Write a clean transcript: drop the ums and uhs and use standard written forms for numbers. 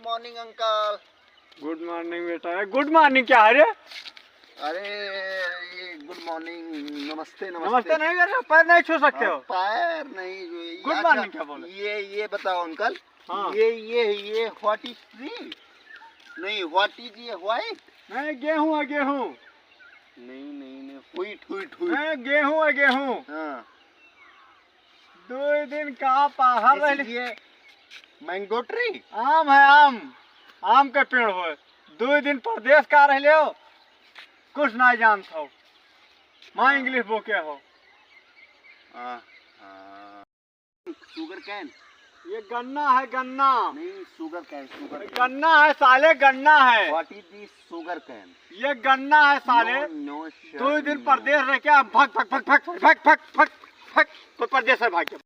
Morning uncle. Good morning बेटा। Good morning क्या है रे? अरे ये गुड मॉर्निंग, नमस्ते नमस्ते नहीं कर रहे, पैर नहीं छू सकते हो। पैर नहीं। गुड मॉर्निंग क्या बोले? ये बताओ अंकल। हाँ। ये व्हाट इज ट्री? नहीं, व्हाट इज ये व्हाइट? नहीं, गेहूं है गेहूं। नहीं व्हीट व्हीट नहीं, गेहूं है गेहूं। हाँ। 2 दिन कहाँ बाहर रह। ये मैंगो ट्री। आम है आम, आम के पेड़ हो। 2 दिन परदेश का रह ले हो, कुछ नहीं जानता हो। माँ इंग्लिश बोके हो। Sugar cane. ये गन्ना है गन्ना। नहीं, शुगर कैन। गन्ना है साले, गन्ना है। What is this sugar cane? ये गन्ना है साले। नो 2 दिन परदेश रह के भग भग भग भग भग भग भग भग परदेश है भाग के।